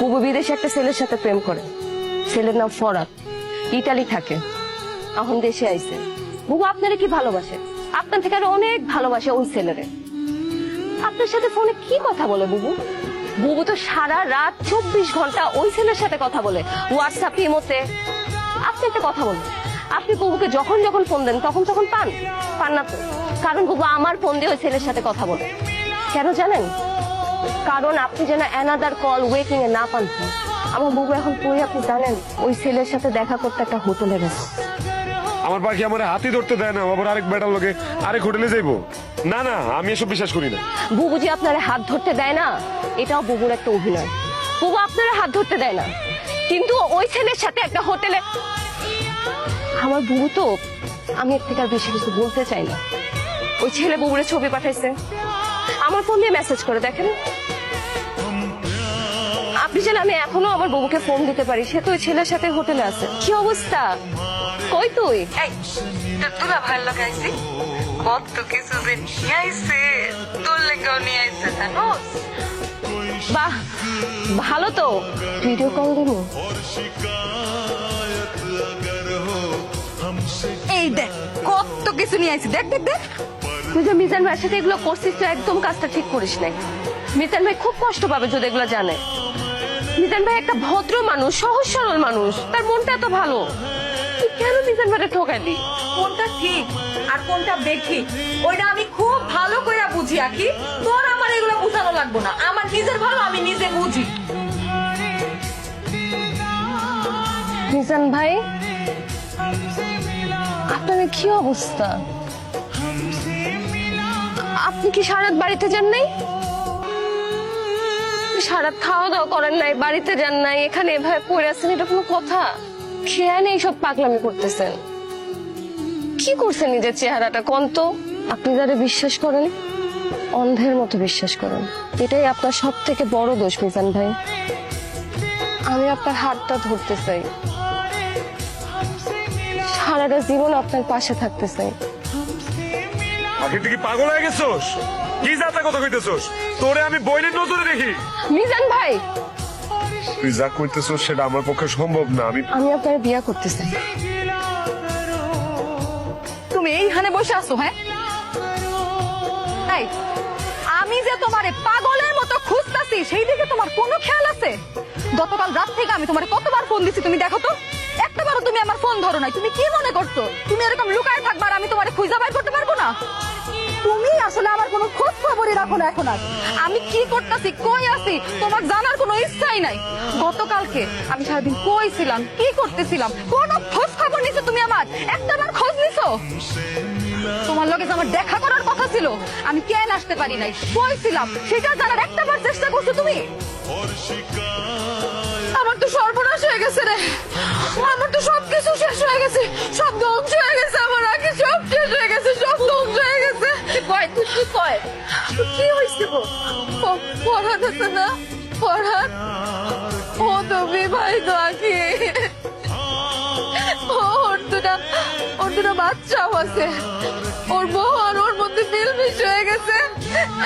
বুবু বিদেশে একটা ছেলের সাথে প্রেম করে। ছেলের নাম ফরাদ, ইটালি থাকে, এখন দেশে আইছে। বুবু আপনারে কি ভালোবাসে, আপনার থেকে আরো অনেক ভালোবাসে ওই ছেলেরে। আপনার সাথে ফোনে কি কথা বলে বুবু? বুবু তো সারা রাত 24 ঘন্টা ওই ছেলের সাথে কথা বলে, হোয়াটসঅ্যাপ, ইমোতে। আপনি একটা কথা বলুন, আপনি বুবুকে যখন যখন ফোন দেন তখন তখন পান না তো? কারণ বুবু আমার ফোন দিয়ে ওই ছেলের সাথে কথা বলে। কেন জানেন? কারণ আপনি যেন অ্যানাদার কল ওয়েটিং এ না পান। আমার বুবু এখন কই আপনি জানেন? ওই ছেলের সাথে দেখা করতে একটা হোটেলে গেছে। আমার পাখি আমার হাতি ধরতে দেয় না, আবার আরেক বেটার লোকে আরেক হোটেলে যাইবো? না না, আমি এসব বিশ্বাস করি না। বুবু যে আপনার হাত ধরতে দেয় না, এটাও বুবুর একটা অভিনয়। বুবু আপনার হাত ধরতে দেয় না, কিন্তু ওই ছেলের সাথে একটা হোটেলে। আমার বুবু তো, আমি এর থেকে আর বেশি কিছু বলতে চাই না। ওই ছেলে বুবুরে ছবি পাঠাইছে, আমার ফোন দিয়ে মেসেজ করে দেখেন। আপনি যেন আমি এখনো আমার বুবুকে ফোন দিতে পারি, সে তো ওই ছেলের সাথে হোটেলে আছে। কি অবস্থা? কই তুই? তোরা ভালো লাগাইছি, কত কিছু যে নিয়ে আইছে, তোর লেগেও নিয়ে আইছে জানোস। বাহ, ভালো তো। ভিডিও কল দিব। এই দেখ কত কিছু নিয়ে আইছে, দেখ দেখ দেখ। তুই যে মিজান ভাইয়ের সাথে এগুলো করছিস, তুই একদম কাজটা ঠিক করিস নাই। মিজান ভাই খুব কষ্ট পাবে যদি এগুলো জানে। মিজান ভাই একটা ভদ্র মানুষ, সহজ সরল মানুষ, তার মনটা এত ভালো। তুই কেন মিজান ভাইকে ঠকালি? কোনটা ঠিক আর কোনটা বেঠিক ওইটা আমি খুব ভালো করে বুঝি। আকি তোর আমার এগুলো বুঝানো লাগবো না, আমার নিজের ভালো আমি নিজে বুঝি। মিজান ভাই, আপনার কি অবস্থা? আপনি কি সারাত বাড়িতে যান নাই? সারাত খাওয়া দাওয়া করেন নাই, বাড়িতে যান নাই, এখানে এভাবে পড়ে আছেন, এটা কোনো কথা? খেয়াল নেই, সব পাগলামি করতেছেন। কি করছেন নিজের চেহারাটা কোন তো? আপনি যারা বিশ্বাস করেন, অন্ধের মতো বিশ্বাস করেন, এটাই আপনার সব থেকে বড় দোষ মিজান ভাই। আমি আপনার হাতটা ধরতে চাই, সারাটা জীবন আপনার পাশে থাকতে চাই। আগে তুই কি পাগল হয়ে গেছোস? কি যাতা কথা কইতেছোস? তোরে আমি বইনের নজরে দেখি। মিজান ভাই, তুই যা কইতেছোস সেটা আমার পক্ষে সম্ভব না। আমি আপনার বিয়া করতে চাই। তুমি এইখানে বসে আছো? হ্যাঁ, এই, আমি যে তোমারে পাগলের মতো খুঁজতাছি সেই দিকে তোমার কোনো খেয়াল আছে? গতকাল রাত থেকে আমি তোমারে কতবার ফোন দিছি, তুমি দেখো তো একটাবারও তুমি আমার ফোন ধরো নাই। তুমি কি মনে করছো তুমি এরকম লুকায় থাকবার আমি তোমারে খুঁজে বাইর করতে পারবো না? তুমি আসলে আমার কোনো খোঁজ খবরই রাখো না। এখন আর আমি কি করতেছি, কই আছি, তোমার জানার কোনো ইচ্ছাই নাই। গতকালকে আমি সারাদিন কই ছিলাম, কি করতেছিলাম, কোনো খোঁজ খবর নিছো তুমি? আমার একটাবার খোঁজ নিছো? তোমার লগে আমার দেখা করার কথা ছিল, আমি কেন আসতে পারি নাই, কই ছিলাম সেটা জানার একটাবার চেষ্টা করছো তুমি? আমার তো সর্বনাশ হয়ে গেছে রে, আমার তো সবকিছু শেষ হয়ে গেছে, সব ধ্বংস হয়ে গেছে, আমার আগে সব শেষ হয়ে গেছে, সব ধ্বংস হয়ে গেছে। কয় তুই কি কয়? কি হয়েছে গো? পড়ান আছে না, পড়ান ও তো বিবাহিত আকি, ওর দুটা বাচ্চাও আছে, ওর বউ আর ওর মধ্যে মিলমিশ হয়ে গেছে।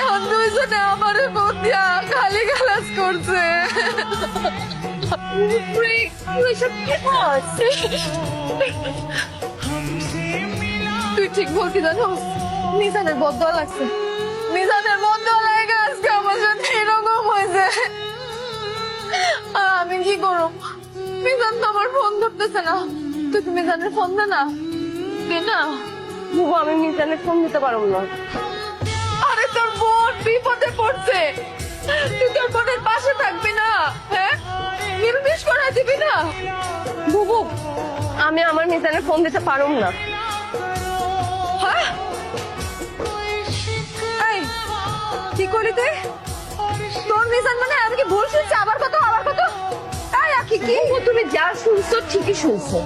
এখন দুইজনে আমার মধ্যে খালি গালাজ করছে। তুই ঠিক বলতি জানো, মিজানের বদয়া লাগছে, মিজানের বদয়া লাগে আজকে আমার সাথে এরকম হয়েছে। আর আমি কি করব? মিজান তো আমার ফোন ধরতেছে না। তুই তো মিজানের ফোন দে না, দে না। বুবু, আমি মিজানের ফোন দিতে পারবো না। আরে তোর বোন বিপদে পড়ছে, তুই তোর বোনের পাশে থাকবি না? হ্যাঁ, মিলমিশ করে দিবি না? বুবু, আমি আমার মিজানের ফোন দিতে পারবো না। হ্যাঁ, এই কি করলি তুই? তোর মিজান মানে আমি কি ভুল শুনছি? আবার কত তাই আকি কি? বুবু, তুমি যা শুনছো ঠিকই শুনছো।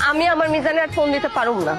আমি আমার মিজানের আর ফোন দিতে পারবো না।